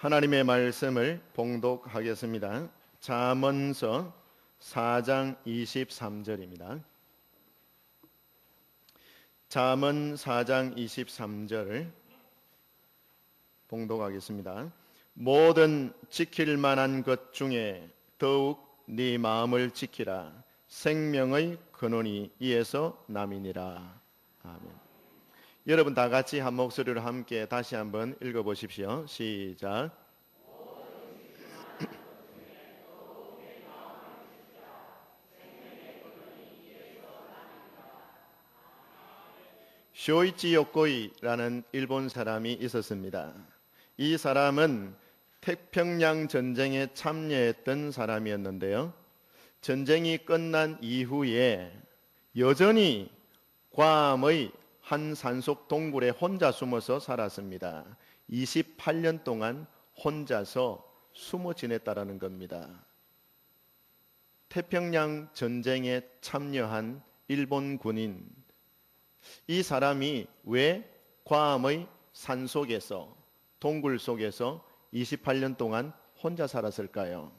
하나님의 말씀을 봉독하겠습니다. 잠언서 4장 23절입니다. 잠언 4장 23절을 봉독하겠습니다. 모든 지킬 만한 것 중에 더욱 네 마음을 지키라. 생명의 근원이 이에서 남이니라. 아멘. 여러분 다 같이 한 목소리로 함께 다시 한번 읽어보십시오. 시작. 쇼이치 요코이라는 일본 사람이 있었습니다. 이 사람은 태평양 전쟁에 참여했던 사람이었는데요. 전쟁이 끝난 이후에 여전히 괌의 한 산속 동굴에 혼자 숨어서 살았습니다. 28년 동안 혼자서 숨어 지냈다라는 겁니다. 태평양 전쟁에 참여한 일본 군인, 이 사람이 왜 괌의 산속에서 동굴 속에서 28년 동안 혼자 살았을까요?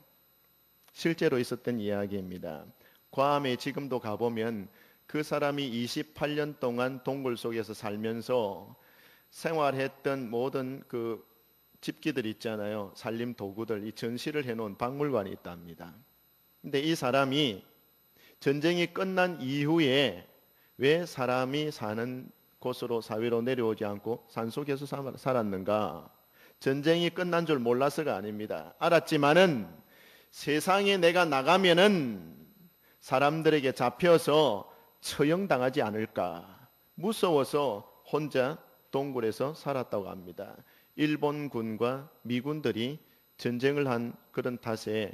실제로 있었던 이야기입니다. 괌에 지금도 가보면 그 사람이 28년 동안 동굴 속에서 살면서 생활했던 모든 그 집기들 있잖아요. 살림 도구들, 이 전시를 해놓은 박물관이 있답니다. 근데 이 사람이 전쟁이 끝난 이후에 왜 사람이 사는 곳으로 사회로 내려오지 않고 산속에서 살았는가? 전쟁이 끝난 줄 몰라서가 아닙니다. 알았지만은 세상에 내가 나가면은 사람들에게 잡혀서 처형당하지 않을까 무서워서 혼자 동굴에서 살았다고 합니다. 일본군과 미군들이 전쟁을 한 그런 탓에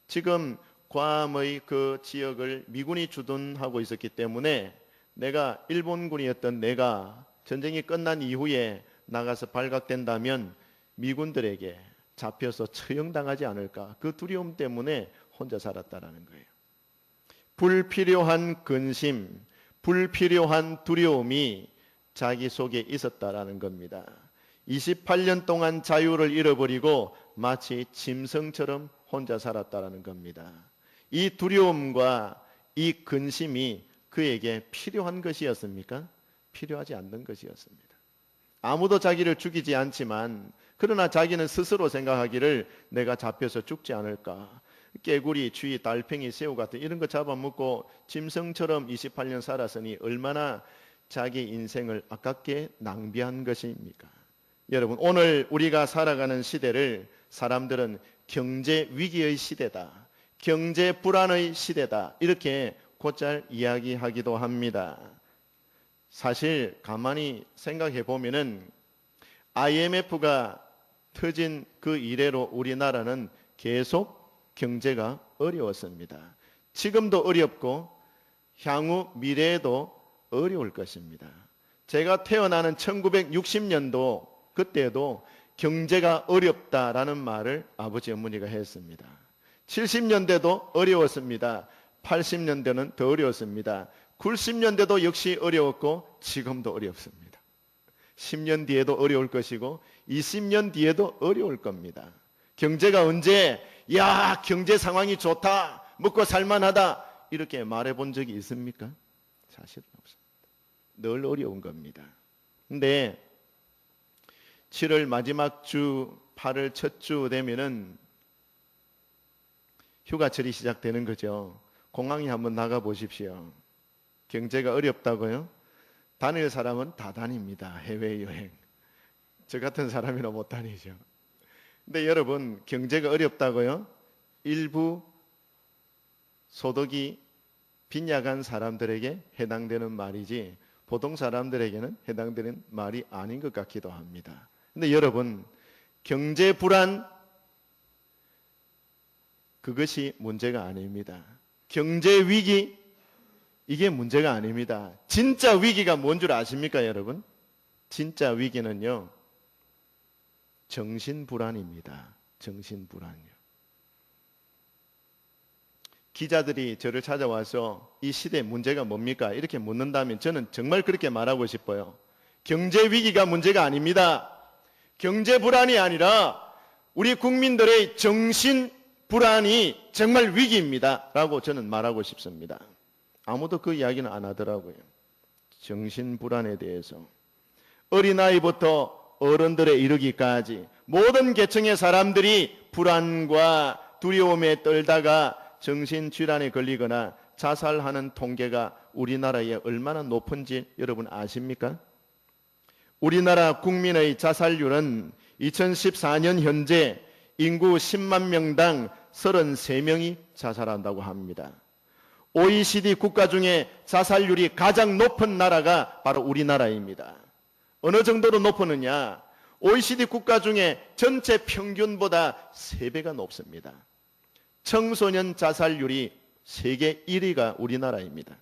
지금 괌의 그 지역을 미군이 주둔하고 있었기 때문에 내가 일본군이었던 내가 전쟁이 끝난 이후에 나가서 발각된다면 미군들에게 잡혀서 처형당하지 않을까 그 두려움 때문에 혼자 살았다라는 거예요. 불필요한 근심, 불필요한 두려움이 자기 속에 있었다라는 겁니다. 28년 동안 자유를 잃어버리고 마치 짐승처럼 혼자 살았다라는 겁니다. 이 두려움과 이 근심이 그에게 필요한 것이었습니까? 필요하지 않는 것이었습니다. 아무도 자기를 죽이지 않지만 그러나 자기는 스스로 생각하기를 내가 잡혀서 죽지 않을까. 깨구리, 쥐, 달팽이, 새우 같은 이런 거 잡아먹고 짐승처럼 28년 살았으니 얼마나 자기 인생을 아깝게 낭비한 것입니까? 여러분, 오늘 우리가 살아가는 시대를 사람들은 경제 위기의 시대다, 경제 불안의 시대다 이렇게 곧잘 이야기하기도 합니다. 사실 가만히 생각해 보면은 IMF가 터진 그 이래로 우리나라는 계속 경제가 어려웠습니다. 지금도 어렵고 향후 미래에도 어려울 것입니다. 제가 태어나는 1960년도 그때도 경제가 어렵다라는 말을 아버지 어머니가 했습니다. 70년대도 어려웠습니다. 80년대는 더 어려웠습니다. 90년대도 역시 어려웠고 지금도 어렵습니다. 10년 뒤에도 어려울 것이고 20년 뒤에도 어려울 겁니다. 경제가 언제 야 경제 상황이 좋다 먹고 살만하다 이렇게 말해본 적이 있습니까? 사실은 없습니다. 늘 어려운 겁니다. 근데 7월 마지막 주 8월 첫 주 되면은 휴가철이 시작되는 거죠. 공항에 한번 나가 보십시오. 경제가 어렵다고요? 다닐 사람은 다 다닙니다. 해외여행. 저 같은 사람이나 못 다니죠. 근데 여러분 경제가 어렵다고요? 일부 소득이 빈약한 사람들에게 해당되는 말이지 보통 사람들에게는 해당되는 말이 아닌 것 같기도 합니다. 근데 여러분 경제 불안 그것이 문제가 아닙니다. 경제 위기 이게 문제가 아닙니다. 진짜 위기가 뭔 줄 아십니까 여러분? 진짜 위기는요 정신불안입니다. 정신불안이요. 기자들이 저를 찾아와서 이 시대의 문제가 뭡니까? 이렇게 묻는다면 저는 정말 그렇게 말하고 싶어요. 경제 위기가 문제가 아닙니다. 경제 불안이 아니라 우리 국민들의 정신 불안이 정말 위기입니다 라고 저는 말하고 싶습니다. 아무도 그 이야기는 안 하더라고요. 정신 불안에 대해서 어린아이부터 어른들에 이르기까지 모든 계층의 사람들이 불안과 두려움에 떨다가 정신질환에 걸리거나 자살하는 통계가 우리나라에 얼마나 높은지 여러분 아십니까? 우리나라 국민의 자살률은 2014년 현재 인구 10만 명당 33명이 자살한다고 합니다. OECD 국가 중에 자살률이 가장 높은 나라가 바로 우리나라입니다. 어느 정도로 높으느냐? OECD 국가 중에 전체 평균보다 3배가 높습니다. 청소년 자살률이 세계 1위가 우리나라입니다.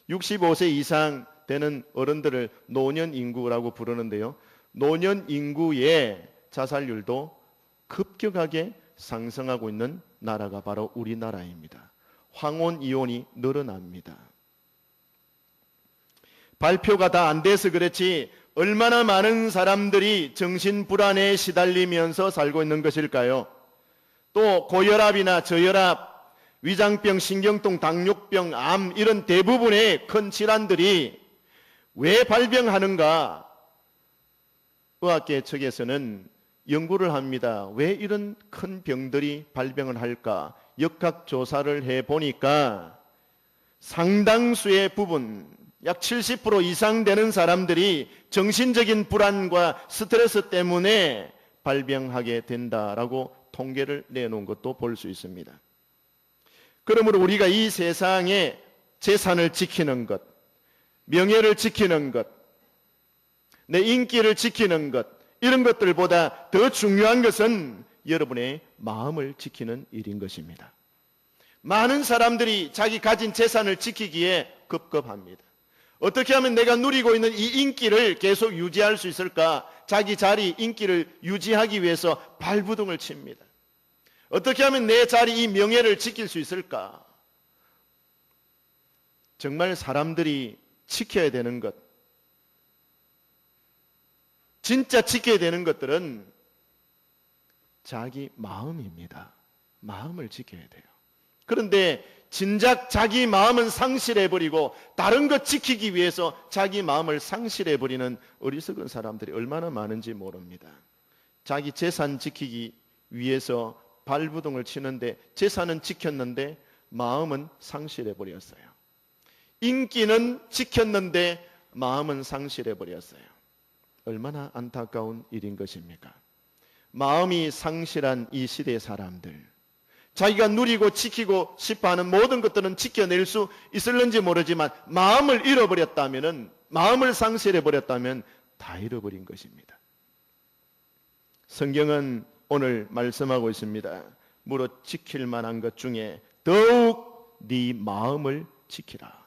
65세 이상 되는 어른들을 노년 인구라고 부르는데요. 노년 인구의 자살률도 급격하게 상승하고 있는 나라가 바로 우리나라입니다. 황혼 이혼이 늘어납니다. 발표가 다 안 돼서 그렇지 얼마나 많은 사람들이 정신불안에 시달리면서 살고 있는 것일까요? 또 고혈압이나 저혈압, 위장병, 신경통, 당뇨병, 암 이런 대부분의 큰 질환들이 왜 발병하는가? 의학계 측에서는 연구를 합니다. 왜 이런 큰 병들이 발병을 할까? 역학조사를 해보니까 상당수의 부분, 약 70% 이상 되는 사람들이 정신적인 불안과 스트레스 때문에 발병하게 된다라고 통계를 내놓은 것도 볼 수 있습니다. 그러므로 우리가 이 세상에 재산을 지키는 것, 명예를 지키는 것, 내 인기를 지키는 것, 이런 것들보다 더 중요한 것은 여러분의 마음을 지키는 일인 것입니다. 많은 사람들이 자기 가진 재산을 지키기에 급급합니다. 어떻게 하면 내가 누리고 있는 이 인기를 계속 유지할 수 있을까? 자기 자리, 인기를 유지하기 위해서 발부둥을 칩니다. 어떻게 하면 내 자리, 이 명예를 지킬 수 있을까? 정말 사람들이 지켜야 되는 것, 진짜 지켜야 되는 것들은 자기 마음입니다. 마음을 지켜야 돼요. 그런데 진작 자기 마음은 상실해버리고 다른 것 지키기 위해서 자기 마음을 상실해버리는 어리석은 사람들이 얼마나 많은지 모릅니다. 자기 재산 지키기 위해서 발부둥을 치는데 재산은 지켰는데 마음은 상실해버렸어요. 인기는 지켰는데 마음은 상실해버렸어요. 얼마나 안타까운 일인 것입니까? 마음이 상실한 이 시대의 사람들, 자기가 누리고 지키고 싶어하는 모든 것들은 지켜낼 수 있을는지 모르지만 마음을 잃어버렸다면, 마음을 상실해버렸다면 다 잃어버린 것입니다. 성경은 오늘 말씀하고 있습니다. 무릇 지킬 만한 것 중에 더욱 네 마음을 지키라.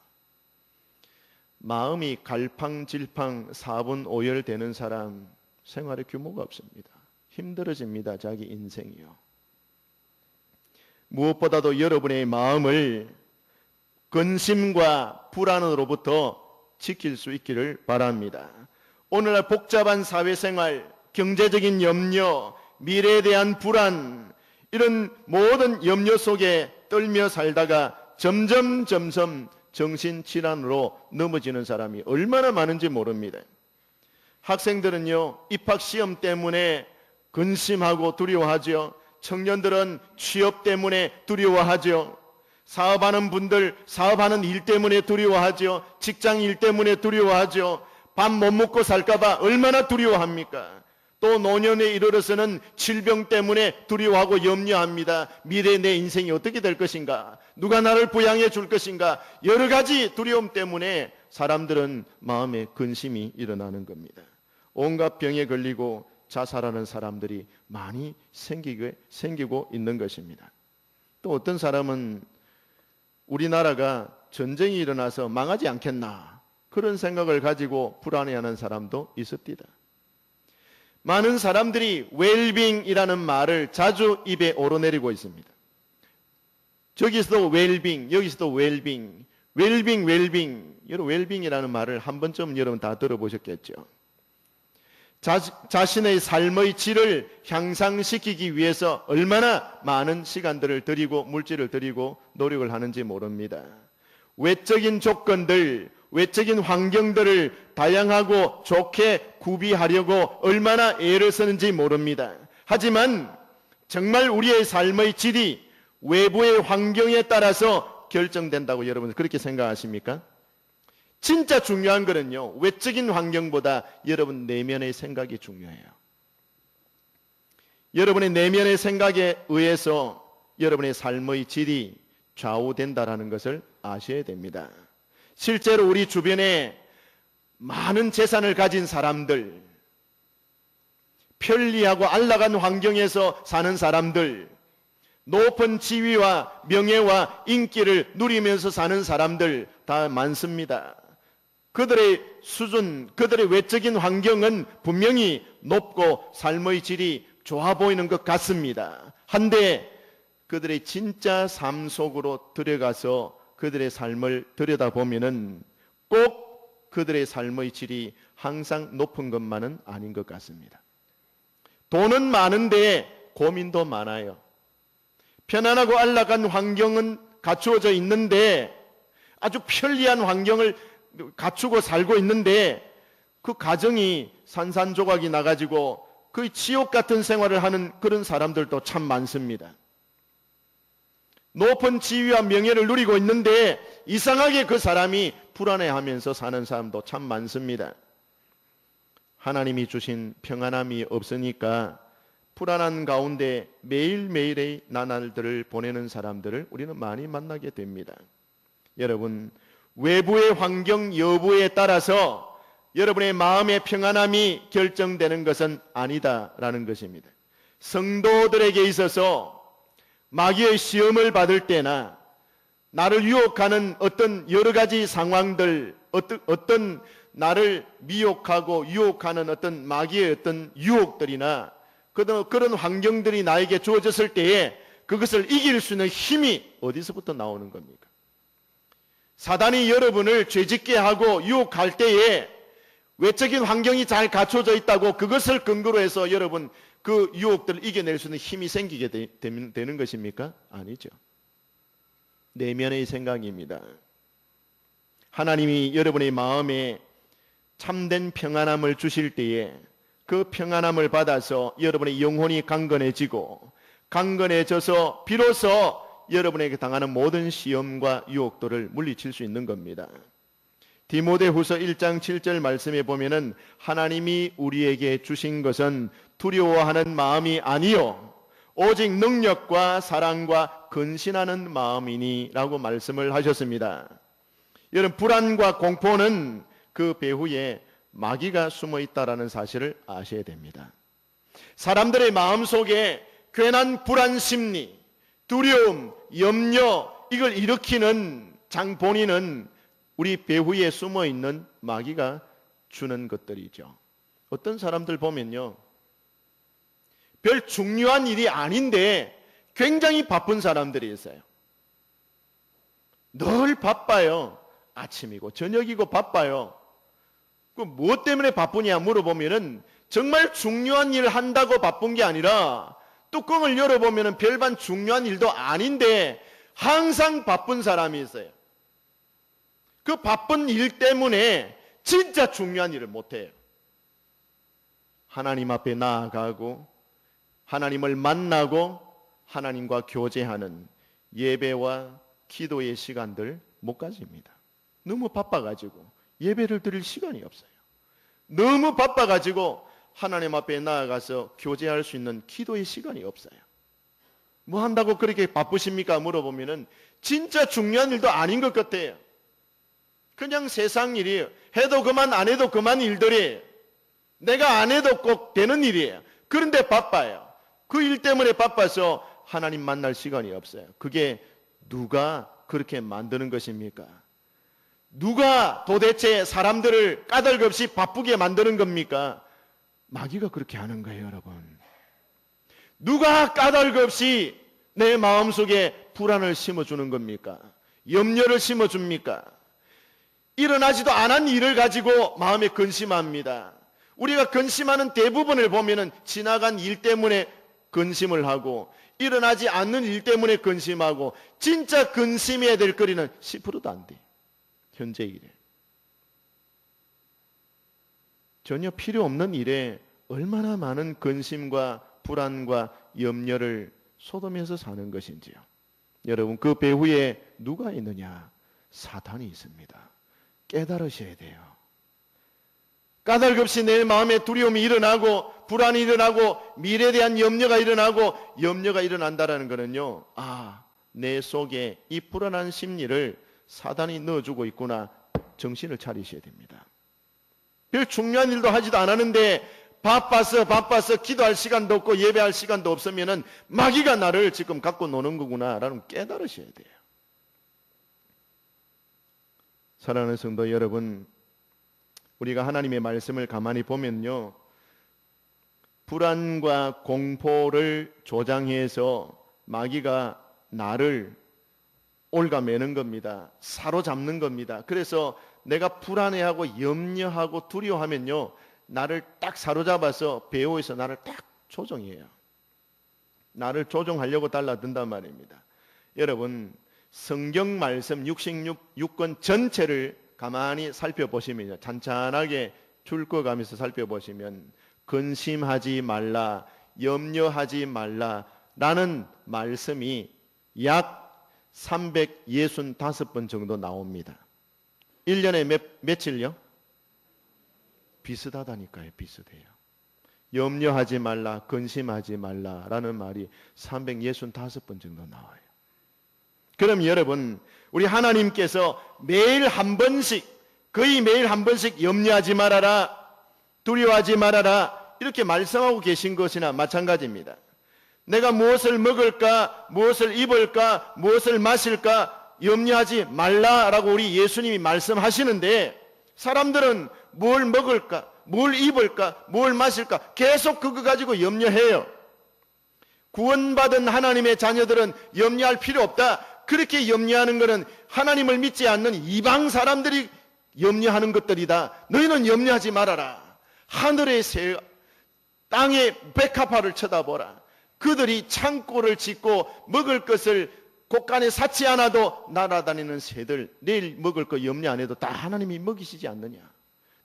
마음이 갈팡질팡 4분 5열 되는 사람 생활의 규모가 없습니다. 힘들어집니다. 자기 인생이요. 무엇보다도 여러분의 마음을 근심과 불안으로부터 지킬 수 있기를 바랍니다. 오늘날 복잡한 사회생활, 경제적인 염려, 미래에 대한 불안, 이런 모든 염려 속에 떨며 살다가 점점 정신질환으로 넘어지는 사람이 얼마나 많은지 모릅니다. 학생들은요, 입학시험 때문에 근심하고 두려워하죠. 청년들은 취업 때문에 두려워하죠. 사업하는 분들 사업하는 일 때문에 두려워하죠. 직장 일 때문에 두려워하죠. 밥 못 먹고 살까봐 얼마나 두려워합니까? 또 노년에 이르러서는 질병 때문에 두려워하고 염려합니다. 미래의 내 인생이 어떻게 될 것인가? 누가 나를 부양해 줄 것인가? 여러 가지 두려움 때문에 사람들은 마음에 근심이 일어나는 겁니다. 온갖 병에 걸리고 자살하는 사람들이 많이 생기고 있는 것입니다. 또 어떤 사람은 우리나라가 전쟁이 일어나서 망하지 않겠나, 그런 생각을 가지고 불안해하는 사람도 있습니다. 많은 사람들이 웰빙이라는 말을 자주 입에 오르내리고 있습니다. 저기서도 웰빙, 여기서도 웰빙, 여러분 웰빙이라는 말을 한 번쯤 여러분 다 들어보셨겠죠. 자신의 삶의 질을 향상시키기 위해서 얼마나 많은 시간들을 들이고 물질을 들이고 노력을 하는지 모릅니다. 외적인 조건들, 외적인 환경들을 다양하고 좋게 구비하려고 얼마나 애를 쓰는지 모릅니다. 하지만 정말 우리의 삶의 질이 외부의 환경에 따라서 결정된다고 여러분 그렇게 생각하십니까? 진짜 중요한 거는요, 외적인 환경보다 여러분 내면의 생각이 중요해요. 여러분의 내면의 생각에 의해서 여러분의 삶의 질이 좌우된다는 것을 아셔야 됩니다. 실제로 우리 주변에 많은 재산을 가진 사람들, 편리하고 안락한 환경에서 사는 사람들, 높은 지위와 명예와 인기를 누리면서 사는 사람들 다 많습니다. 그들의 수준, 그들의 외적인 환경은 분명히 높고 삶의 질이 좋아 보이는 것 같습니다. 한데 그들의 진짜 삶 속으로 들어가서 그들의 삶을 들여다보면은 꼭 그들의 삶의 질이 항상 높은 것만은 아닌 것 같습니다. 돈은 많은데 고민도 많아요. 편안하고 안락한 환경은 갖추어져 있는데, 아주 편리한 환경을 갖추고 살고 있는데 그 가정이 산산조각이 나가지고 거의 지옥 같은 생활을 하는 그런 사람들도 참 많습니다. 높은 지위와 명예를 누리고 있는데 이상하게 그 사람이 불안해하면서 사는 사람도 참 많습니다. 하나님이 주신 평안함이 없으니까 불안한 가운데 매일매일의 나날들을 보내는 사람들을 우리는 많이 만나게 됩니다. 여러분, 외부의 환경 여부에 따라서 여러분의 마음의 평안함이 결정되는 것은 아니다라는 것입니다. 성도들에게 있어서 마귀의 시험을 받을 때나 나를 유혹하는 어떤 여러 가지 상황들, 어떤 나를 미혹하고 유혹하는 어떤 마귀의 어떤 유혹들이나 그런 환경들이 나에게 주어졌을 때에 그것을 이길 수 있는 힘이 어디서부터 나오는 겁니까? 사단이 여러분을 죄짓게 하고 유혹할 때에 외적인 환경이 잘 갖춰져 있다고 그것을 근거로 해서 여러분 그 유혹들을 이겨낼 수 있는 힘이 생기게 되는 것입니까? 아니죠. 내면의 생각입니다. 하나님이 여러분의 마음에 참된 평안함을 주실 때에 그 평안함을 받아서 여러분의 영혼이 강건해지고 강건해져서 비로소 여러분에게 당하는 모든 시험과 유혹들을 물리칠 수 있는 겁니다. 디모데후서 1장 7절 말씀에 보면은 하나님이 우리에게 주신 것은 두려워하는 마음이 아니요 오직 능력과 사랑과 근신하는 마음이니 라고 말씀을 하셨습니다. 여러분, 불안과 공포는 그 배후에 마귀가 숨어 있다라는 사실을 아셔야 됩니다. 사람들의 마음속에 괜한 불안 심리, 두려움, 염려, 이걸 일으키는 장본인은 우리 배후에 숨어 있는 마귀가 주는 것들이죠. 어떤 사람들 보면요, 별 중요한 일이 아닌데 굉장히 바쁜 사람들이 있어요. 늘 바빠요. 아침이고 저녁이고 바빠요. 그 무엇 때문에 바쁘냐 물어보면은 정말 중요한 일을 한다고 바쁜 게 아니라 뚜껑을 열어보면은 별반 중요한 일도 아닌데 항상 바쁜 사람이 있어요. 그 바쁜 일 때문에 진짜 중요한 일을 못해요. 하나님 앞에 나아가고 하나님을 만나고 하나님과 교제하는 예배와 기도의 시간들 못 가집니다. 너무 바빠가지고 예배를 드릴 시간이 없어요. 너무 바빠가지고 하나님 앞에 나아가서 교제할 수 있는 기도의 시간이 없어요. 뭐 한다고 그렇게 바쁘십니까? 물어보면은 진짜 중요한 일도 아닌 것 같아요. 그냥 세상 일이에요. 해도 그만 안 해도 그만 일들이에요. 내가 안 해도 꼭 되는 일이에요. 그런데 바빠요. 그 일 때문에 바빠서 하나님 만날 시간이 없어요. 그게 누가 그렇게 만드는 것입니까? 누가 도대체 사람들을 까닭없이 바쁘게 만드는 겁니까? 마귀가 그렇게 하는 거예요, 여러분. 누가 까닭없이 내 마음속에 불안을 심어주는 겁니까? 염려를 심어줍니까? 일어나지도 않은 일을 가지고 마음에 근심합니다. 우리가 근심하는 대부분을 보면은 지나간 일 때문에 근심을 하고 일어나지 않는 일 때문에 근심하고 진짜 근심해야 될 거리는 10%도 안 돼. 현재 일에. 전혀 필요 없는 일에 얼마나 많은 근심과 불안과 염려를 쏟으면서 사는 것인지요. 여러분, 그 배후에 누가 있느냐? 사탄이 있습니다. 깨달으셔야 돼요. 까닭없이 내 마음에 두려움이 일어나고 불안이 일어나고 미래에 대한 염려가 일어나고 염려가 일어난다는 것은요, 내 속에 이 불안한 심리를 사단이 넣어주고 있구나. 정신을 차리셔야 됩니다. 별 중요한 일도 하지도 않았는데 바빠서 기도할 시간도 없고 예배할 시간도 없으면은 마귀가 나를 지금 갖고 노는 거구나라는 깨달으셔야 돼요. 사랑하는 성도 여러분, 우리가 하나님의 말씀을 가만히 보면요, 불안과 공포를 조장해서 마귀가 나를 올가매는 겁니다. 사로잡는 겁니다. 그래서 내가 불안해하고 염려하고 두려워하면요, 나를 딱 사로잡아서 배후에서 나를 딱 조종해요. 나를 조종하려고 달라든단 말입니다. 여러분, 성경 말씀 66권 전체를 가만히 살펴보시면요, 찬찬하게 줄거가면서 살펴보시면 근심하지 말라, 염려하지 말라라는 말씀이 약 365번 정도 나옵니다. 1년에 며칠요? 비슷하다니까요. 비슷해요. 염려하지 말라, 근심하지 말라라는 말이 365번 정도 나와요. 그럼 여러분, 우리 하나님께서 매일 한 번씩, 거의 매일 한 번씩 염려하지 말아라, 두려워하지 말아라 이렇게 말씀하고 계신 것이나 마찬가지입니다. 내가 무엇을 먹을까, 무엇을 입을까, 무엇을 마실까 염려하지 말라라고 우리 예수님이 말씀하시는데, 사람들은 뭘 먹을까, 뭘 입을까, 뭘 마실까 계속 그거 가지고 염려해요. 구원받은 하나님의 자녀들은 염려할 필요 없다. 그렇게 염려하는 것은 하나님을 믿지 않는 이방 사람들이 염려하는 것들이다. 너희는 염려하지 말아라. 하늘의 새, 땅의 백합화를 쳐다보라. 그들이 창고를 짓고 먹을 것을 곳간에 쌓지 않아도 날아다니는 새들, 내일 먹을 거 염려 안 해도 다 하나님이 먹이시지 않느냐,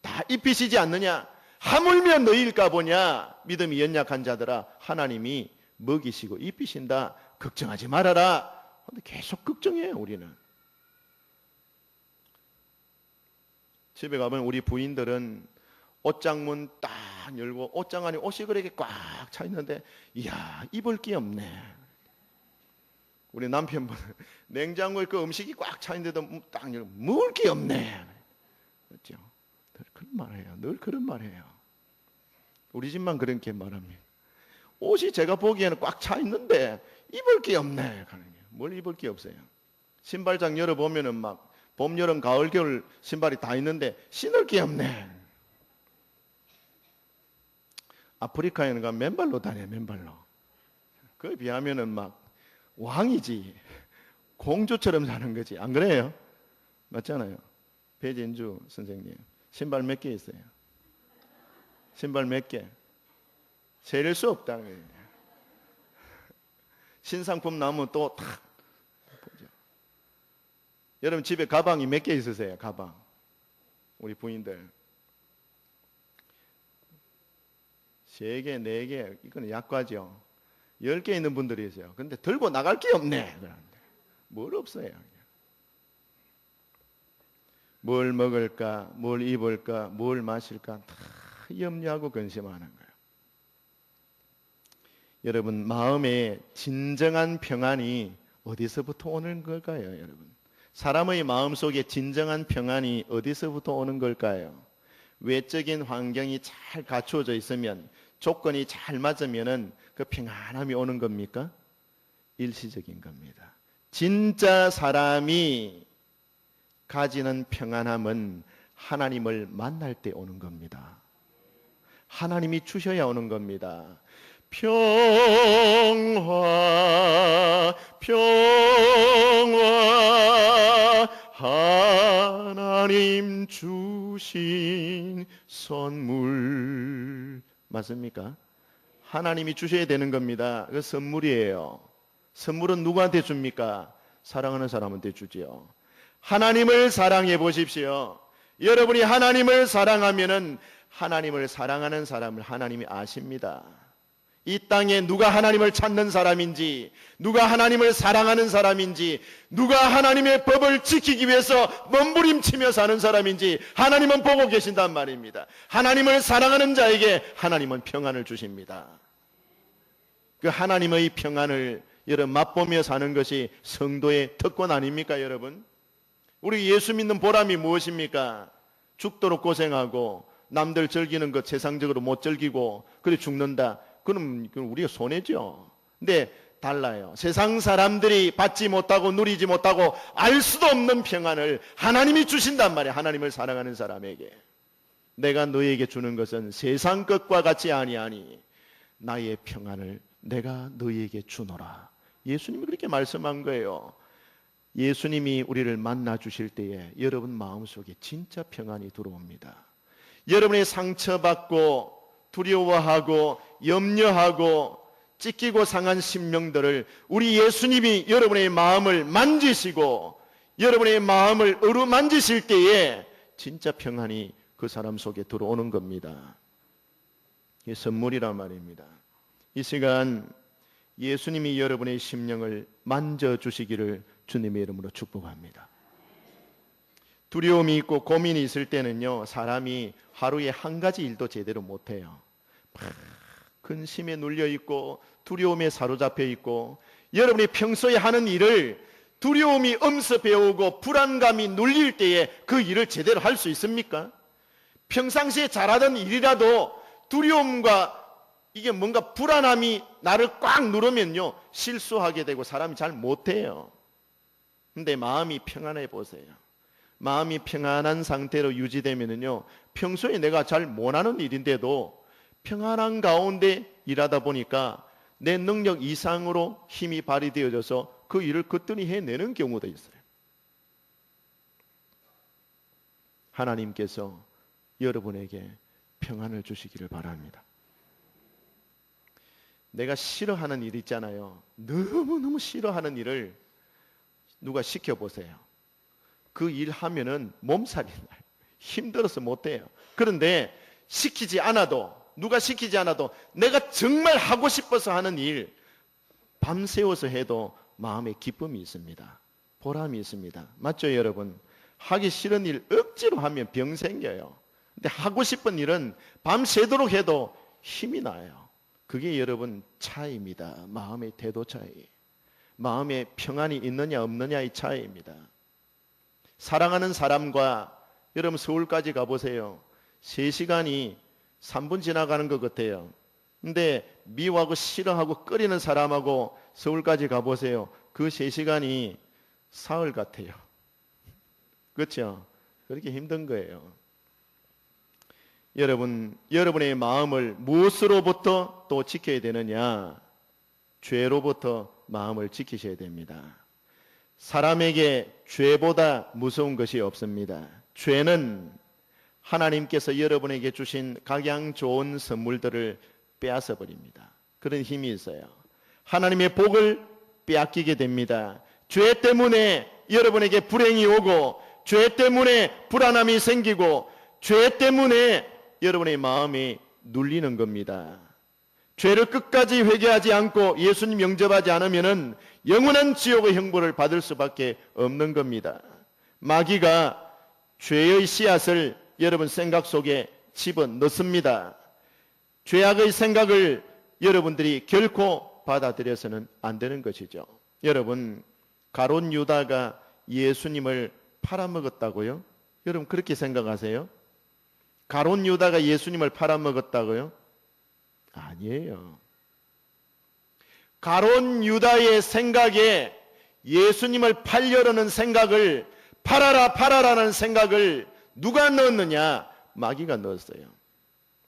다 입히시지 않느냐. 하물며 너희일까 보냐. 믿음이 연약한 자들아, 하나님이 먹이시고 입히신다. 걱정하지 말아라. 근데 계속 걱정해요. 우리는 집에 가면 우리 부인들은 옷장문 딱 열고 옷장 안에 옷이 그렇게 꽉 차 있는데, 이야, 입을 게 없네. 우리 남편분은 냉장고에 그 음식이 꽉 차 있는데도 딱 열고 먹을 게 없네. 그렇죠? 늘 그런 말해요. 늘 그런 말해요. 우리 집만 그렇게 말합니다. 옷이 제가 보기에는 꽉 차 있는데 입을 게 없네. 뭘 입을 게 없어요. 신발장 열어보면은 막 봄, 여름, 가을, 겨울 신발이 다 있는데 신을 게 없네. 아프리카에는 가 맨발로 다녀, 맨발로. 그에 비하면은 막 왕이지, 공주처럼 사는 거지. 안 그래요? 맞잖아요. 배진주 선생님, 신발 몇 개 있어요? 신발 몇 개? 세릴 수 없다는 거예요. 신상품 나오면 또 탁 보죠. 여러분 집에 가방이 몇 개 있으세요? 가방. 우리 부인들 3개, 4개, 이거는 약과죠. 10개 있는 분들이 있어요. 근데 들고 나갈 게 없네. 뭘 없어요. 뭘 먹을까, 뭘 입을까, 뭘 마실까 다 염려하고 근심하는 거예요. 여러분, 마음의 진정한 평안이 어디서부터 오는 걸까요? 여러분, 사람의 마음속에 진정한 평안이 어디서부터 오는 걸까요? 외적인 환경이 잘 갖추어져 있으면, 조건이 잘 맞으면은 그 평안함이 오는 겁니까? 일시적인 겁니다. 진짜 사람이 가지는 평안함은 하나님을 만날 때 오는 겁니다. 하나님이 주셔야 오는 겁니다. 평화, 평화, 하나님 주신 선물. 맞습니까? 하나님이 주셔야 되는 겁니다. 그 선물이에요. 선물은 누구한테 줍니까? 사랑하는 사람한테 주지요. 하나님을 사랑해 보십시오. 여러분이 하나님을 사랑하면은 하나님을 사랑하는 사람을 하나님이 아십니다. 이 땅에 누가 하나님을 찾는 사람인지, 누가 하나님을 사랑하는 사람인지, 누가 하나님의 법을 지키기 위해서 몸부림치며 사는 사람인지 하나님은 보고 계신단 말입니다. 하나님을 사랑하는 자에게 하나님은 평안을 주십니다. 그 하나님의 평안을 여러분 맛보며 사는 것이 성도의 특권 아닙니까, 여러분? 우리 예수 믿는 보람이 무엇입니까? 죽도록 고생하고 남들 즐기는 것 세상적으로 못 즐기고 그래 죽는다. 그럼 우리가 손해죠. 근데 달라요. 세상 사람들이 받지 못하고 누리지 못하고 알 수도 없는 평안을 하나님이 주신단 말이에요. 하나님을 사랑하는 사람에게. 내가 너에게 주는 것은 세상 것과 같이 아니하니 나의 평안을 내가 너에게 주노라. 예수님이 그렇게 말씀한 거예요. 예수님이 우리를 만나 주실 때에 여러분 마음속에 진짜 평안이 들어옵니다. 여러분의 상처받고 두려워하고 염려하고 찢기고 상한 심령들을 우리 예수님이 여러분의 마음을 만지시고 여러분의 마음을 어루만지실 때에 진짜 평안이 그 사람 속에 들어오는 겁니다. 이게 선물이란 말입니다. 이 시간 예수님이 여러분의 심령을 만져주시기를 주님의 이름으로 축복합니다. 두려움이 있고 고민이 있을 때는요, 사람이 하루에 한 가지 일도 제대로 못해요. 근심에 눌려 있고 두려움에 사로잡혀 있고, 여러분이 평소에 하는 일을 두려움이 엄습해 오고 불안감이 눌릴 때에 그 일을 제대로 할 수 있습니까? 평상시에 잘하던 일이라도 두려움과 이게 뭔가 불안함이 나를 꽉 누르면요, 실수하게 되고 사람이 잘 못해요. 근데 마음이 평안해 보세요. 마음이 평안한 상태로 유지되면요, 평소에 내가 잘 못하는 일인데도 평안한 가운데 일하다 보니까 내 능력 이상으로 힘이 발휘되어져서 그 일을 거뜬히 해내는 경우도 있어요. 하나님께서 여러분에게 평안을 주시기를 바랍니다. 내가 싫어하는 일 있잖아요. 너무너무 싫어하는 일을 누가 시켜보세요. 그 일 하면은 몸살이 나요. 힘들어서 못해요. 그런데 시키지 않아도, 누가 시키지 않아도 내가 정말 하고 싶어서 하는 일 밤새워서 해도 마음에 기쁨이 있습니다. 보람이 있습니다. 맞죠, 여러분? 하기 싫은 일 억지로 하면 병 생겨요. 근데 하고 싶은 일은 밤새도록 해도 힘이 나요. 그게 여러분 차이입니다. 마음의 태도 차이. 마음에 평안이 있느냐 없느냐의 차이입니다. 사랑하는 사람과 여러분 서울까지 가보세요. 3시간이 3분 지나가는 것 같아요. 근데 미워하고 싫어하고 꺼리는 사람하고 서울까지 가보세요. 그 3시간이 사흘 같아요. 그렇죠? 그렇게 힘든 거예요. 여러분, 여러분의 마음을 무엇으로부터 또 지켜야 되느냐? 죄로부터 마음을 지키셔야 됩니다. 사람에게 죄보다 무서운 것이 없습니다. 죄는 하나님께서 여러분에게 주신 각양 좋은 선물들을 빼앗아 버립니다. 그런 힘이 있어요. 하나님의 복을 빼앗기게 됩니다. 죄 때문에 여러분에게 불행이 오고, 죄 때문에 불안함이 생기고, 죄 때문에 여러분의 마음이 눌리는 겁니다. 죄를 끝까지 회개하지 않고 예수님 영접하지 않으면 영원한 지옥의 형벌을 받을 수밖에 없는 겁니다. 마귀가 죄의 씨앗을 여러분 생각 속에 집어넣습니다. 죄악의 생각을 여러분들이 결코 받아들여서는 안 되는 것이죠. 여러분, 가룟 유다가 예수님을 팔아먹었다고요? 여러분 그렇게 생각하세요? 가룟 유다가 예수님을 팔아먹었다고요? 아니에요. 가룟 유다의 생각에 예수님을 팔려는 생각을, 팔아라 팔아라는 생각을 누가 넣었느냐? 마귀가 넣었어요.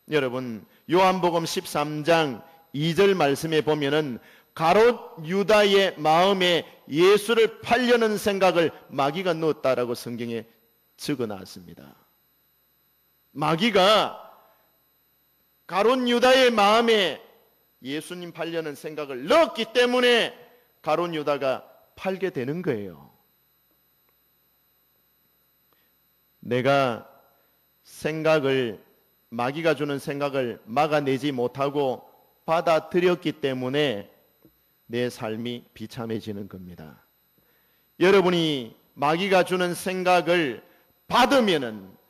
여러분, 요한복음 13장 2절 말씀에 보면은 가룟 유다의 마음에 예수를 팔려는 생각을 마귀가 넣었다라고 성경에 적어놨습니다. 마귀가 가룟 유다의 마음에 예수님 팔려는 생각을 넣었기 때문에 가룟 유다가 팔게 되는 거예요. 내가 마귀가 주는 생각을 막아내지 못하고 받아들였기 때문에 내 삶이 비참해지는 겁니다. 여러분이 마귀가 주는 생각을 받으면은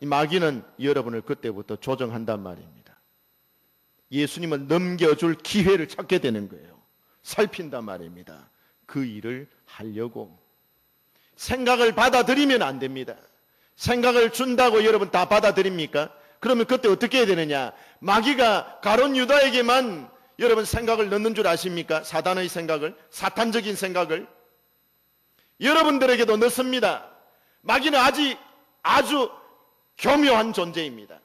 마귀는 여러분을 그때부터 조정한단 말입니다. 예수님을 넘겨줄 기회를 찾게 되는 거예요. 살핀단 말입니다. 그 일을 하려고. 생각을 받아들이면 안 됩니다. 생각을 준다고 여러분 다 받아들입니까? 그러면 그때 어떻게 해야 되느냐? 마귀가 가룟 유다에게만 여러분 생각을 넣는 줄 아십니까? 사단의 생각을, 사탄적인 생각을 여러분들에게도 넣습니다. 마귀는 아주 교묘한 존재입니다.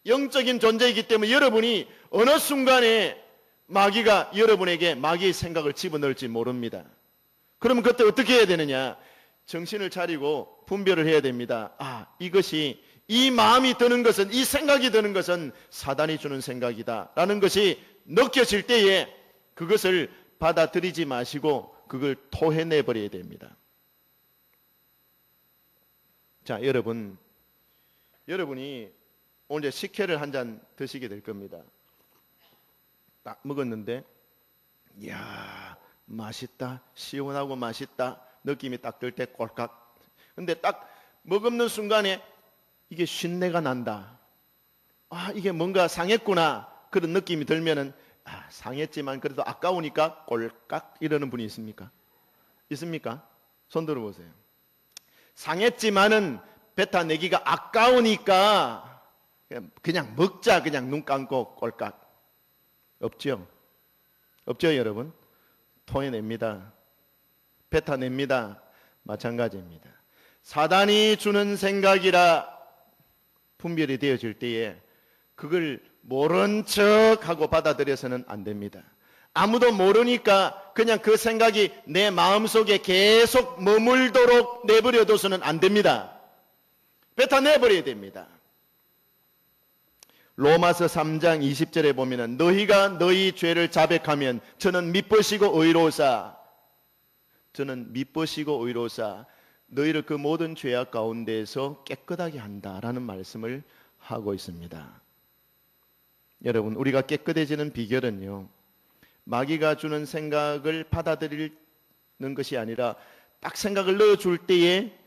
영적인 존재이기 때문에 여러분이 어느 순간에 마귀가 여러분에게 마귀의 생각을 집어넣을지 모릅니다. 그러면 그때 어떻게 해야 되느냐? 정신을 차리고 분별을 해야 됩니다. 이 마음이 드는 것은, 이 생각이 드는 것은 사단이 주는 생각이다 라는 것이 느껴질 때에 그것을 받아들이지 마시고 그걸 토해내버려야 됩니다. 자, 여러분이 오늘 식혜를 한 잔 드시게 될 겁니다. 딱 먹었는데 이야 맛있다, 시원하고 맛있다 느낌이 딱 들 때 꼴깍. 근데 딱 먹는 순간에 이게 쉰내가 난다. 이게 뭔가 상했구나 그런 느낌이 들면은 상했지만 그래도 아까우니까 꼴깍 이러는 분이 있습니까? 있습니까? 손 들어보세요. 상했지만은 뱉어내기가 아까우니까 그냥 먹자, 그냥 눈 감고 꼴깍. 없죠? 없죠, 여러분? 토해냅니다. 뱉어냅니다. 마찬가지입니다. 사단이 주는 생각이라 분별이 되어질 때에 그걸 모른 척하고 받아들여서는 안 됩니다. 아무도 모르니까 그냥 그 생각이 내 마음속에 계속 머물도록 내버려둬서는 안 됩니다. 뱉어내버려야 됩니다. 로마서 3장 20절에 보면은 너희가 너희 죄를 자백하면 저는 미쁘시고 의로우사 너희를 그 모든 죄악 가운데에서 깨끗하게 한다라는 말씀을 하고 있습니다. 여러분, 우리가 깨끗해지는 비결은요, 마귀가 주는 생각을 받아들이는 것이 아니라 딱 생각을 넣어줄 때에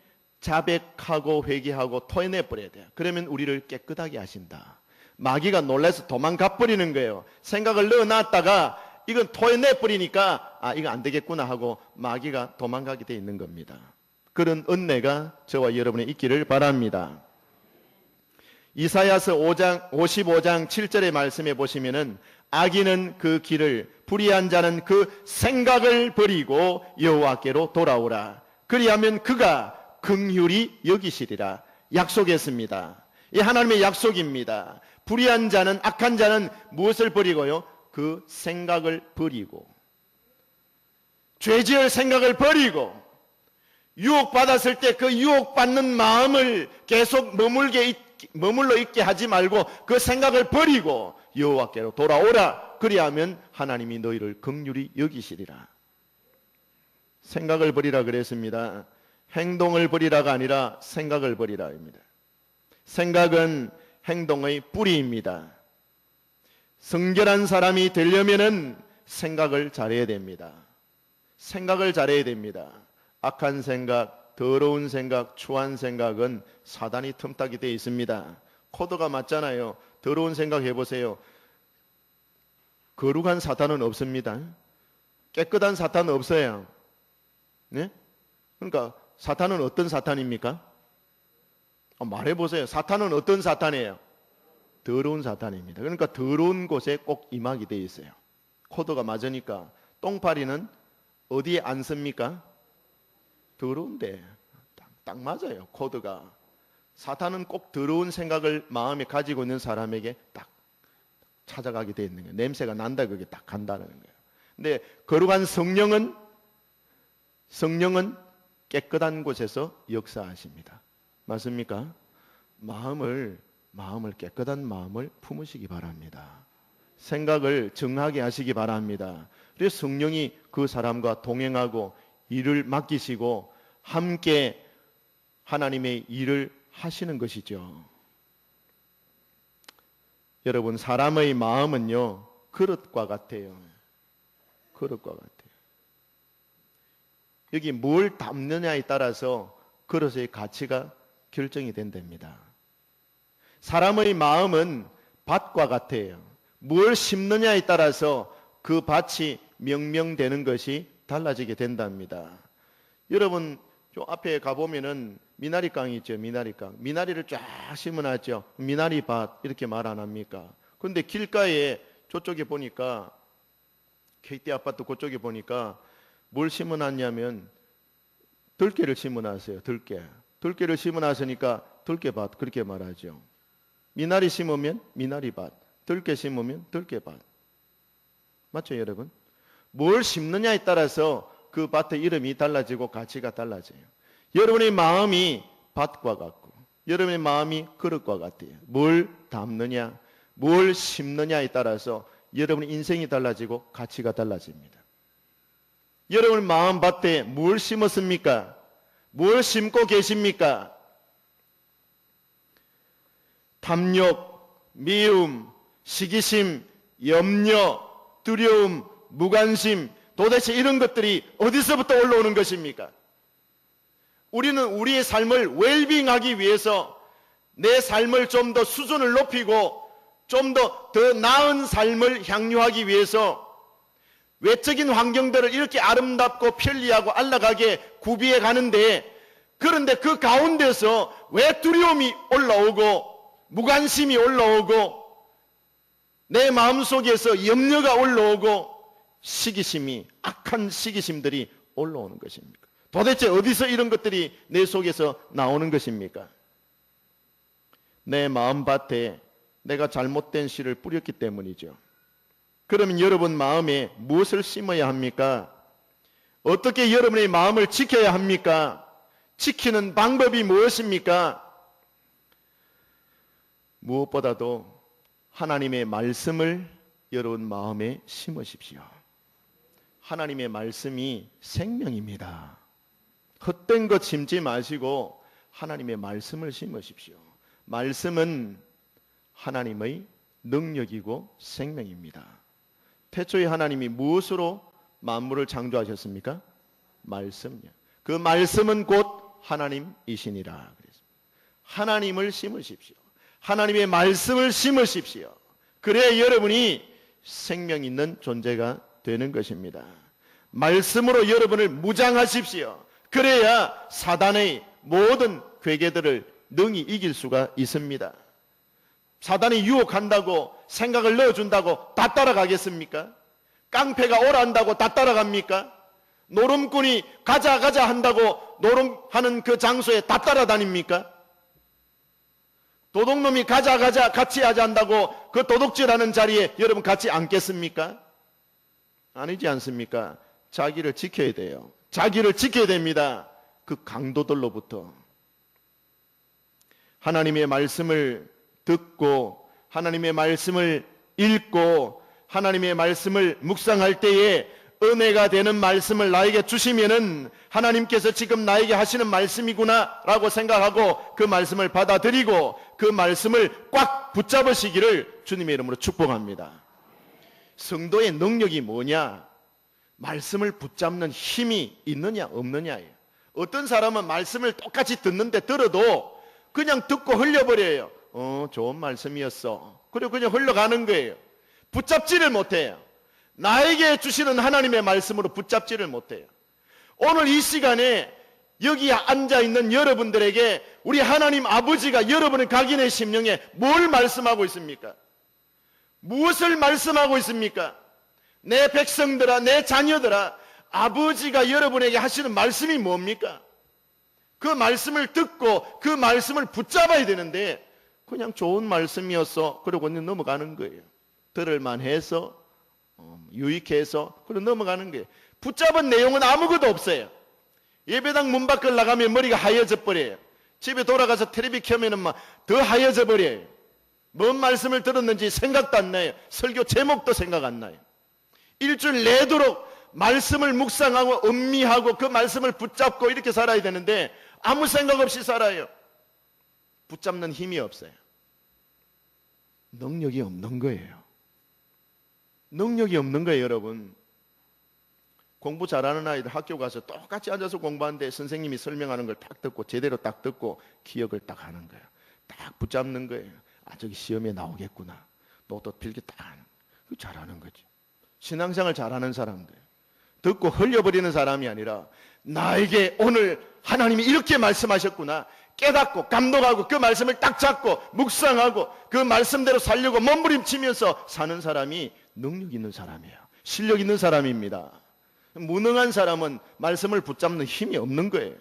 자백하고 회개하고 토해내버려야 돼요. 그러면 우리를 깨끗하게 하신다. 마귀가 놀라서 도망가 버리는 거예요. 생각을 넣어놨다가 이건 토해내버리니까 이거 안 되겠구나 하고 마귀가 도망가게 돼 있는 겁니다. 그런 은혜가 저와 여러분에 있기를 바랍니다. 이사야서 55장 7절의 말씀에 보시면은 악인은 그 길을, 불의한 자는 그 생각을 버리고 여호와께로 돌아오라. 그리하면 그가 긍휼히 여기시리라. 약속했습니다. 이 하나님의 약속입니다. 불의한 자는, 악한 자는 무엇을 버리고요? 그 생각을 버리고, 죄지을 생각을 버리고, 유혹받았을 때 그 유혹받는 마음을 계속 머물러 있게 하지 말고 그 생각을 버리고 여호와께로 돌아오라. 그리하면 하나님이 너희를 긍휼히 여기시리라. 생각을 버리라 그랬습니다. 행동을 버리라가 아니라 생각을 버리라입니다. 생각은 행동의 뿌리입니다. 성결한 사람이 되려면은 생각을 잘해야 됩니다. 생각을 잘해야 됩니다. 악한 생각, 더러운 생각, 추한 생각은 사단이 틈타게 되어 있습니다. 코드가 맞잖아요. 더러운 생각 해보세요. 거룩한 사탄은 없습니다. 깨끗한 사탄은 없어요. 네? 그러니까 사탄은 어떤 사탄입니까? 말해보세요. 사탄은 어떤 사탄이에요? 더러운 사탄입니다. 그러니까 더러운 곳에 꼭 임하게 되어 있어요. 코드가 맞으니까. 똥파리는 어디에 앉습니까? 더러운데. 딱 맞아요. 코드가. 사탄은 꼭 더러운 생각을 마음에 가지고 있는 사람에게 딱 찾아가게 되어 있는 거예요. 냄새가 난다 그게 딱 간다는 거예요. 근데 거룩한 성령은 깨끗한 곳에서 역사하십니다. 맞습니까? 마음을 깨끗한 마음을 품으시기 바랍니다. 생각을 정하게 하시기 바랍니다. 그래서 성령이 그 사람과 동행하고 일을 맡기시고 함께 하나님의 일을 하시는 것이죠. 여러분, 사람의 마음은요, 그릇과 같아요. 그릇과 같아요. 여기 뭘 담느냐에 따라서 그릇의 가치가 결정이 된답니다. 사람의 마음은 밭과 같아요. 뭘 심느냐에 따라서 그 밭이 명명되는 것이 달라지게 된답니다. 여러분, 저 앞에 가보면은 미나리깡이 있죠. 미나리깡. 미나리를 쫙 심어놨죠. 미나리밭 이렇게 말 안 합니까? 그런데 길가에 저쪽에 보니까 KT 아파트 그쪽에 보니까 뭘 심어놨냐면 들깨를 심어놨어요. 들깨를 심어놨으니까 들깨밭 그렇게 말하죠. 미나리 심으면 미나리밭, 들깨 심으면 들깨밭. 맞죠, 여러분? 뭘 심느냐에 따라서 그 밭의 이름이 달라지고 가치가 달라져요. 여러분의 마음이 밭과 같고 여러분의 마음이 그릇과 같아요. 뭘 담느냐, 뭘 심느냐에 따라서 여러분의 인생이 달라지고 가치가 달라집니다. 여러분 마음 밭에 뭘 심었습니까? 뭘 심고 계십니까? 탐욕, 미움, 시기심, 염려, 두려움, 무관심, 도대체 이런 것들이 어디서부터 올라오는 것입니까? 우리는 우리의 삶을 웰빙하기 위해서 내 삶을 좀 더 수준을 높이고 좀 더 나은 삶을 향유하기 위해서 외적인 환경들을 이렇게 아름답고 편리하고 안락하게 구비해 가는데, 그런데 그 가운데서 왜 두려움이 올라오고 무관심이 올라오고 내 마음속에서 염려가 올라오고 시기심이, 악한 시기심들이 올라오는 것입니까? 도대체 어디서 이런 것들이 내 속에서 나오는 것입니까? 내 마음밭에 내가 잘못된 씨를 뿌렸기 때문이죠. 그러면 여러분 마음에 무엇을 심어야 합니까? 어떻게 여러분의 마음을 지켜야 합니까? 지키는 방법이 무엇입니까? 무엇보다도 하나님의 말씀을 여러분 마음에 심으십시오. 하나님의 말씀이 생명입니다. 헛된 것 심지 마시고 하나님의 말씀을 심으십시오. 말씀은 하나님의 능력이고 생명입니다. 태초에 하나님이 무엇으로 만물을 창조하셨습니까? 말씀이요. 그 말씀은 곧 하나님이시니라. 하나님을 심으십시오. 하나님의 말씀을 심으십시오. 그래야 여러분이 생명 있는 존재가 되는 것입니다. 말씀으로 여러분을 무장하십시오. 그래야 사단의 모든 괴계들을 능히 이길 수가 있습니다. 사단이 유혹한다고 생각을 넣어준다고 다 따라가겠습니까? 깡패가 오란다고 다 따라갑니까? 노름꾼이 가자 한다고 노름하는 그 장소에 다 따라다닙니까? 도둑놈이 가자 같이 하자 한다고 그 도둑질하는 자리에 여러분 같이 앉겠습니까? 아니지 않습니까? 자기를 지켜야 돼요. 자기를 지켜야 됩니다. 그 강도들로부터. 하나님의 말씀을 듣고 하나님의 말씀을 읽고 하나님의 말씀을 묵상할 때에 은혜가 되는 말씀을 나에게 주시면은 하나님께서 지금 나에게 하시는 말씀이구나 라고 생각하고 그 말씀을 받아들이고 그 말씀을 꽉 붙잡으시기를 주님의 이름으로 축복합니다. 성도의 능력이 뭐냐? 말씀을 붙잡는 힘이 있느냐 없느냐예요. 어떤 사람은 말씀을 똑같이 듣는데 들어도 그냥 듣고 흘려버려요. 좋은 말씀이었어. 그리고 그냥 흘러가는 거예요. 붙잡지를 못해요. 나에게 주시는 하나님의 말씀으로 붙잡지를 못해요. 오늘 이 시간에 여기 앉아있는 여러분들에게 우리 하나님 아버지가 여러분의 각인의 심령에 뭘 말씀하고 있습니까? 무엇을 말씀하고 있습니까? 내 백성들아, 내 자녀들아, 아버지가 여러분에게 하시는 말씀이 뭡니까? 그 말씀을 듣고 그 말씀을 붙잡아야 되는데 그냥 좋은 말씀이었어. 그러고 그냥 넘어가는 거예요. 들을만 해서 유익해서 그러고 넘어가는 거예요. 붙잡은 내용은 아무것도 없어요. 예배당 문 밖을 나가면 머리가 하얘져 버려요. 집에 돌아가서 텔레비 켜면은 막 더 하얘져 버려요. 뭔 말씀을 들었는지 생각도 안 나요. 설교 제목도 생각 안 나요. 일주일 내도록 말씀을 묵상하고 음미하고 그 말씀을 붙잡고 이렇게 살아야 되는데 아무 생각 없이 살아요. 붙잡는 힘이 없어요. 능력이 없는 거예요. 능력이 없는 거예요, 여러분. 공부 잘하는 아이들 학교 가서 똑같이 앉아서 공부하는데 선생님이 설명하는 걸 딱 듣고 제대로 딱 듣고 기억을 딱 하는 거예요. 딱 붙잡는 거예요. 아, 저기 시험에 나오겠구나. 노트 필기 딱 하는 거예요. 잘하는 거지. 신앙생활 잘하는 사람들. 듣고 흘려버리는 사람이 아니라 나에게 오늘 하나님이 이렇게 말씀하셨구나. 깨닫고 감동하고 그 말씀을 딱 잡고 묵상하고 그 말씀대로 살려고 몸부림치면서 사는 사람이 능력 있는 사람이에요. 실력 있는 사람입니다. 무능한 사람은 말씀을 붙잡는 힘이 없는 거예요.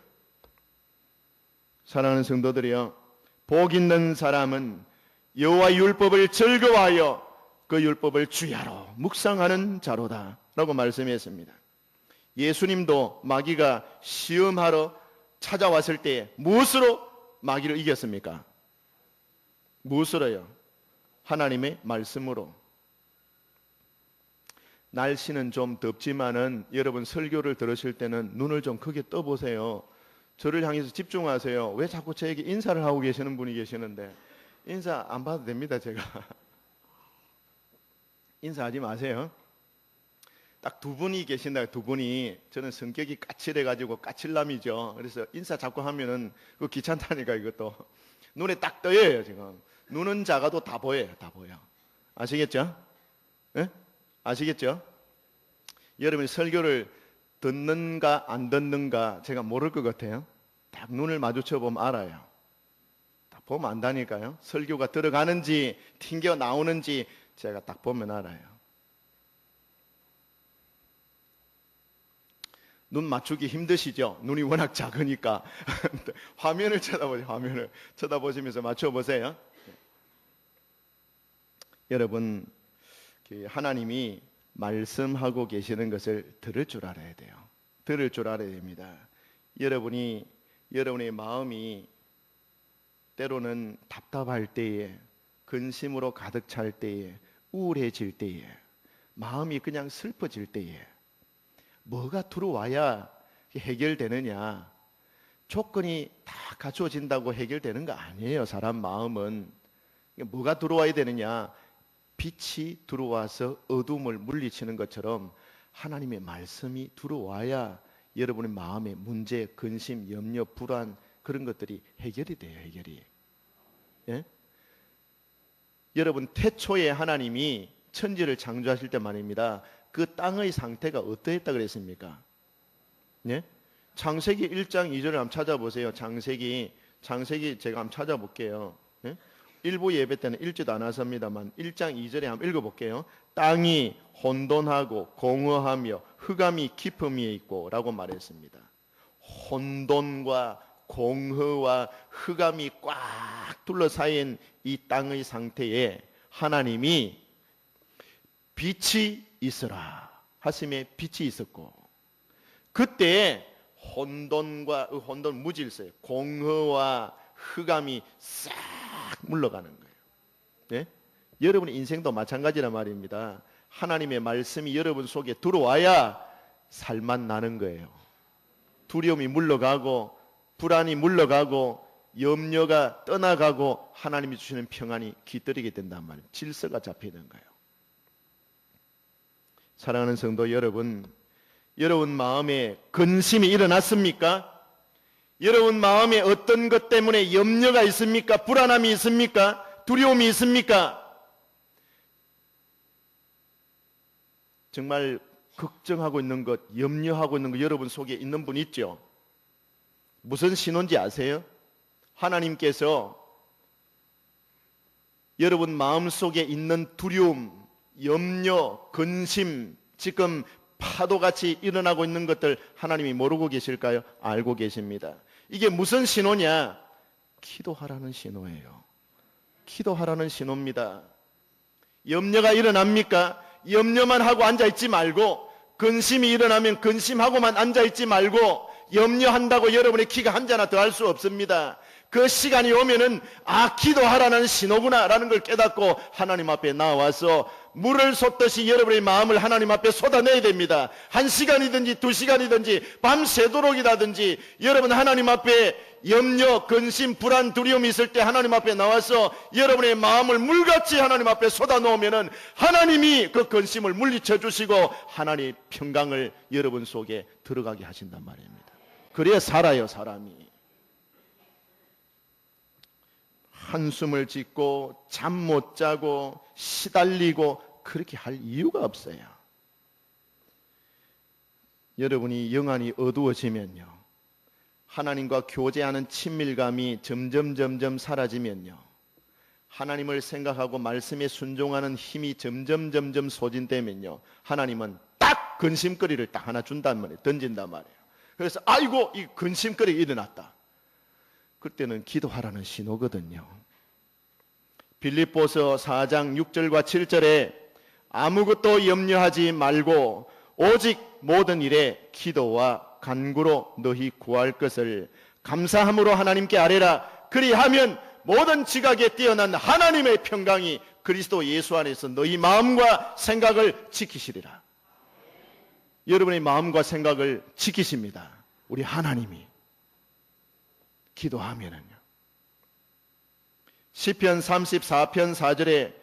사랑하는 성도들이요, 복 있는 사람은 여호와의 율법을 즐거워하여 그 율법을 주야로 묵상하는 자로다 라고 말씀했습니다. 예수님도 마귀가 시험하러 찾아왔을 때 무엇으로 마귀를 이겼습니까? 무엇으로요? 하나님의 말씀으로. 날씨는 좀 덥지만은 여러분 설교를 들으실 때는 눈을 좀 크게 떠보세요. 저를 향해서 집중하세요. 왜 자꾸 저에게 인사를 하고 계시는 분이 계시는데 인사 안 받아도 됩니다. 제가 인사하지 마세요. 딱 두 분이 계신다. 두 분이. 저는 성격이 까칠해가지고 까칠남이죠. 그래서 인사 자꾸 하면은 그거 귀찮다니까. 이것도 눈에 딱 떠요 지금. 눈은 작아도 다 보여요. 다 보여. 아시겠죠? 네? 아시겠죠? 여러분이 설교를 듣는가 안 듣는가 제가 모를 것 같아요. 딱 눈을 마주쳐 보면 알아요. 딱 보면 안다니까요. 설교가 들어가는지 튕겨 나오는지 제가 딱 보면 알아요. 눈 맞추기 힘드시죠? 눈이 워낙 작으니까. 화면을 쳐다보세요. 화면을 쳐다보시면서 맞춰보세요. 여러분, 하나님이 말씀하고 계시는 것을 들을 줄 알아야 돼요. 들을 줄 알아야 됩니다. 여러분의 마음이 때로는 답답할 때에, 근심으로 가득 찰 때에, 우울해질 때에, 마음이 그냥 슬퍼질 때에 뭐가 들어와야 해결되느냐? 조건이 다 갖추어진다고 해결되는 거 아니에요. 사람 마음은. 뭐가 들어와야 되느냐? 빛이 들어와서 어둠을 물리치는 것처럼 하나님의 말씀이 들어와야 여러분의 마음의 문제, 근심, 염려, 불안 그런 것들이 해결이 돼요. 해결이. 예? 여러분 태초에 하나님이 천지를 창조하실 때 말입니다. 그 땅의 상태가 어떠했다 그랬습니까? 예? 창세기 1장 2절을 한번 찾아보세요. 창세기 제가 한번 찾아볼게요. 예? 일부 예배 때는 읽지도 않았습니다만 1장 2절에 한번 읽어볼게요. 땅이 혼돈하고 공허하며 흑암이 깊음 위에 있고 라고 말했습니다. 혼돈과 공허와 흑암이 꽉 둘러싸인 이 땅의 상태에 하나님이 빛이 있으라 하심에 빛이 있었고, 그때 혼돈과 혼돈 무질서, 공허와 흑암이 싹 물러가는 거예요. 네? 여러분의 인생도 마찬가지란 말입니다. 하나님의 말씀이 여러분 속에 들어와야 살맛 나는 거예요. 두려움이 물러가고 불안이 물러가고 염려가 떠나가고 하나님이 주시는 평안이 깃들이게 된단 말이에요. 질서가 잡히는 거예요. 사랑하는 성도 여러분, 여러분 마음에 근심이 일어났습니까? 여러분 마음에 어떤 것 때문에 염려가 있습니까? 불안함이 있습니까? 두려움이 있습니까? 정말 걱정하고 있는 것, 염려하고 있는 것 여러분 속에 있는 분 있죠? 무슨 신호인지 아세요? 하나님께서 여러분 마음속에 있는 두려움, 염려, 근심, 지금 파도같이 일어나고 있는 것들 하나님이 모르고 계실까요? 알고 계십니다. 이게 무슨 신호냐? 기도하라는 신호예요. 기도하라는 신호입니다. 염려가 일어납니까? 염려만 하고 앉아있지 말고, 근심이 일어나면 근심하고만 앉아있지 말고, 염려한다고 여러분의 키가 한 자나 더 할 수 없습니다. 그 시간이 오면은 기도하라는 신호구나라는 걸 깨닫고 하나님 앞에 나와서 물을 쏟듯이 여러분의 마음을 하나님 앞에 쏟아내야 됩니다. 1시간이든지 2시간이든지 밤새도록이라든지 여러분 하나님 앞에 염려, 근심, 불안, 두려움이 있을 때 하나님 앞에 나와서 여러분의 마음을 물같이 하나님 앞에 쏟아놓으면은 하나님이 그 근심을 물리쳐 주시고 하나님의 평강을 여러분 속에 들어가게 하신단 말입니다. 그래야 살아요, 사람이. 한숨을 짓고 잠 못 자고 시달리고 그렇게 할 이유가 없어요. 여러분이 영안이 어두워지면요, 하나님과 교제하는 친밀감이 점점 사라지면요, 하나님을 생각하고 말씀에 순종하는 힘이 점점 소진되면요, 하나님은 딱 근심거리를 딱 하나 준단 말이에요. 던진단 말이에요. 그래서 아이고 이 근심거리가 일어났다. 그때는 기도하라는 신호거든요. 빌립보서 4장 6절과 7절에 아무것도 염려하지 말고 오직 모든 일에 기도와 간구로 너희 구할 것을 감사함으로 하나님께 아뢰라. 그리하면 모든 지각에 뛰어난 하나님의 평강이 그리스도 예수 안에서 너희 마음과 생각을 지키시리라. 여러분의 마음과 생각을 지키십니다. 우리 하나님이. 기도하면은요. 시편 34편 4절에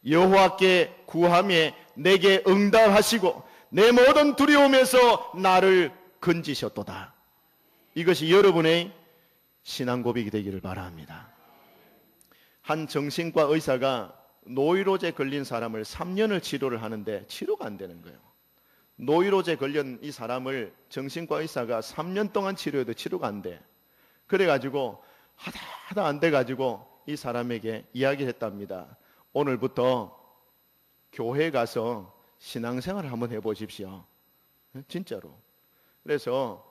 여호와께 구하며 내게 응답하시고 내 모든 두려움에서 나를 건지셨도다. 이것이 여러분의 신앙 고백이 되기를 바랍니다. 한 정신과 의사가 노이로제 걸린 사람을 3년을 치료를 하는데 치료가 안 되는 거예요. 노이로제 걸린 이 사람을 정신과 의사가 3년 동안 치료해도 치료가 안 돼. 그래가지고 하다 안 돼가지고 이 사람에게 이야기를 했답니다. 오늘부터 교회 가서 신앙생활을 한번 해보십시오. 진짜로. 그래서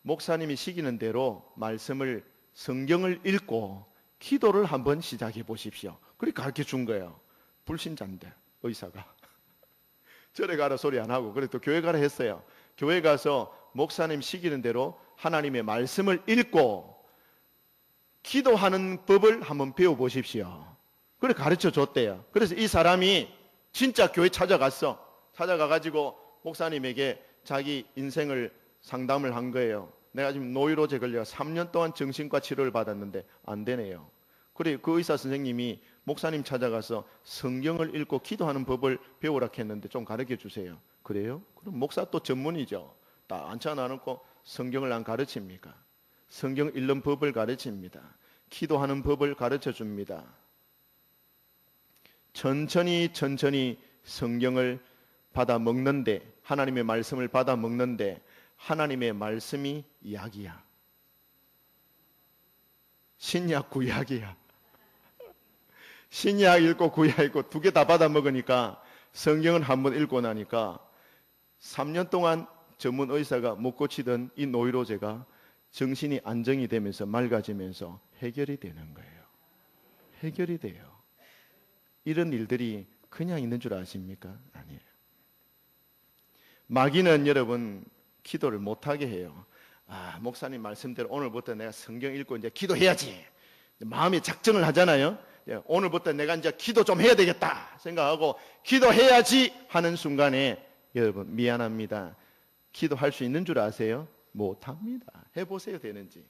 목사님이 시키는 대로 말씀을 성경을 읽고 기도를 한번 시작해 보십시오. 그렇게 가르쳐 준 거예요. 불신자인데 의사가. 절에 가라 소리 안 하고 그래도 교회 가라 했어요. 교회 가서 목사님 시키는 대로 하나님의 말씀을 읽고 기도하는 법을 한번 배워보십시오. 그래 가르쳐 줬대요. 그래서 이 사람이 진짜 교회 찾아가가지고 목사님에게 자기 인생을 상담을 한 거예요. 내가 지금 노이로제 걸려 3년 동안 정신과 치료를 받았는데 안 되네요. 그래 그 의사 선생님이 목사님 찾아가서 성경을 읽고 기도하는 법을 배우라 했는데 좀 가르쳐 주세요. 그래요? 그럼 목사 또 전문이죠. 딱 앉혀놔놓고 성경을 안 가르칩니까? 성경 읽는 법을 가르칩니다. 기도하는 법을 가르쳐 줍니다. 천천히 성경을 받아 먹는데, 하나님의 말씀을 받아 먹는데 하나님의 말씀이 약이야. 신약 구약이야. 신약 읽고 구약 읽고 두 개 다 받아 먹으니까 성경을 한번 읽고 나니까 3년 동안 전문 의사가 못 고치던 이 노이로제가 정신이 안정이 되면서 맑아지면서 해결이 되는 거예요. 해결이 돼요. 이런 일들이 그냥 있는 줄 아십니까? 아니에요. 마귀는 여러분 기도를 못하게 해요. 목사님 말씀대로 오늘부터 내가 성경 읽고 이제 기도해야지. 마음에 작정을 하잖아요. 오늘부터 내가 이제 기도 좀 해야 되겠다 생각하고 기도해야지 하는 순간에 여러분 미안합니다. 기도할 수 있는 줄 아세요? 못합니다. 해보세요. 되는지.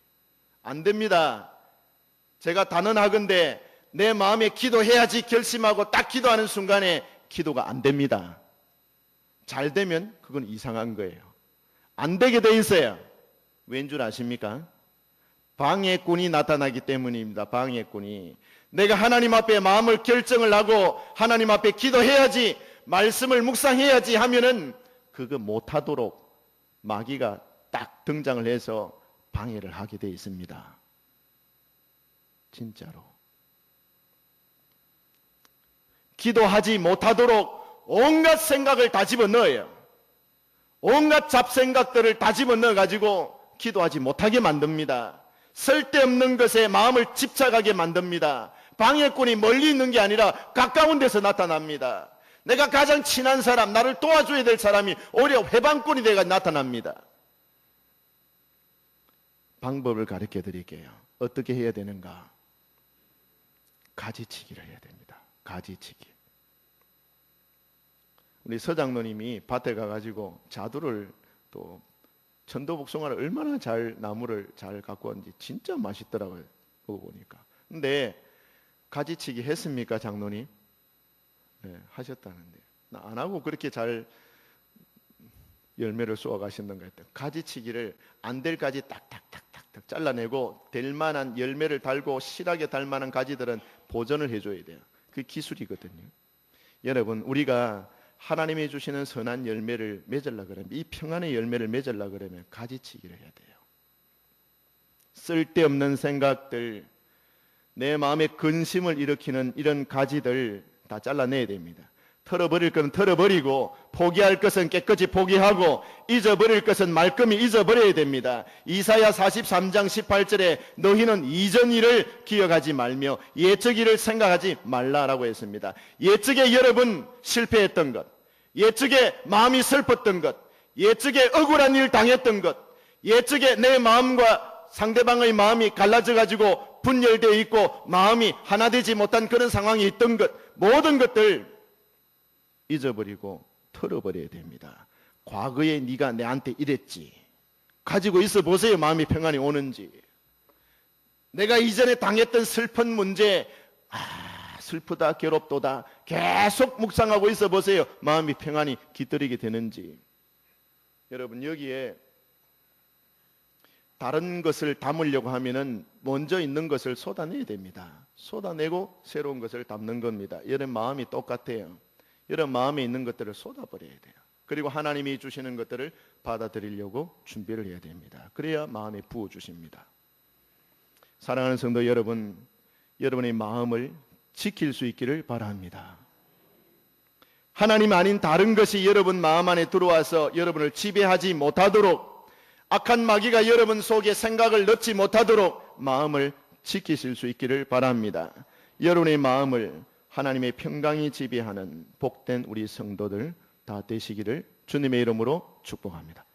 안 됩니다. 제가 단언하건대 내 마음에 기도해야지 결심하고 딱 기도하는 순간에 기도가 안 됩니다. 잘 되면 그건 이상한 거예요. 안 되게 돼 있어요. 왠 줄 아십니까? 방해꾼이 나타나기 때문입니다. 방해꾼이. 내가 하나님 앞에 마음을 결정을 하고 하나님 앞에 기도해야지, 말씀을 묵상해야지 하면은 그거 못하도록 마귀가 딱 등장을 해서 방해를 하게 돼 있습니다. 진짜로. 기도하지 못하도록 온갖 생각을 다 집어넣어요. 온갖 잡생각들을 다 집어넣어가지고 기도하지 못하게 만듭니다. 쓸데없는 것에 마음을 집착하게 만듭니다. 방해꾼이 멀리 있는 게 아니라 가까운 데서 나타납니다. 내가 가장 친한 사람, 나를 도와줘야 될 사람이 오히려 회방꾼이 되어 나타납니다. 방법을 가르쳐 드릴게요. 어떻게 해야 되는가? 가지치기를 해야 됩니다. 가지치기. 우리 서장로님이 밭에 가가지고 자두를 또 천도복숭아를 얼마나 잘 나무를 잘 갖고 왔는지 진짜 맛있더라고요. 먹어보니까. 근데 가지치기 했습니까, 장로님? 네, 하셨다는데. 안 하고 그렇게 잘 열매를 쏘아 가셨는가 했더니 가지치기를 안 될 가지 딱딱딱딱 잘라내고 될 만한 열매를 달고 실하게 달 만한 가지들은 보존을 해줘야 돼요. 그 기술이거든요. 여러분, 우리가 하나님이 주시는 선한 열매를 맺으려고 그러면, 이 평안의 열매를 맺으려고 그러면 가지치기를 해야 돼요. 쓸데없는 생각들, 내 마음에 근심을 일으키는 이런 가지들 다 잘라내야 됩니다. 털어버릴 것은 털어버리고, 포기할 것은 깨끗이 포기하고, 잊어버릴 것은 말끔히 잊어버려야 됩니다. 이사야 43장 18절에 너희는 이전 일을 기억하지 말며 옛적 일을 생각하지 말라라고 했습니다. 옛적에 여러분 실패했던 것, 옛적에 마음이 슬펐던 것, 옛적에 억울한 일 당했던 것, 옛적에 내 마음과 상대방의 마음이 갈라져 가지고 분열되어 있고 마음이 하나 되지 못한 그런 상황이 있던 것, 모든 것들 잊어버리고 털어버려야 됩니다. 과거에 네가 내한테 이랬지, 가지고 있어 보세요. 마음이 평안이 오는지. 내가 이전에 당했던 슬픈 문제, 슬프다, 괴롭도다, 계속 묵상하고 있어 보세요. 마음이 평안이 깃들이게 되는지. 여러분, 여기에 다른 것을 담으려고 하면은 먼저 있는 것을 쏟아내야 됩니다. 쏟아내고 새로운 것을 담는 겁니다. 이런 마음이 똑같아요. 이런 마음에 있는 것들을 쏟아버려야 돼요. 그리고 하나님이 주시는 것들을 받아들이려고 준비를 해야 됩니다. 그래야 마음에 부어주십니다. 사랑하는 성도 여러분, 여러분의 마음을 지킬 수 있기를 바랍니다. 하나님 아닌 다른 것이 여러분 마음 안에 들어와서 여러분을 지배하지 못하도록, 악한 마귀가 여러분 속에 생각을 넣지 못하도록 마음을 지키실 수 있기를 바랍니다. 여러분의 마음을 하나님의 평강이 지배하는 복된 우리 성도들 다 되시기를 주님의 이름으로 축복합니다.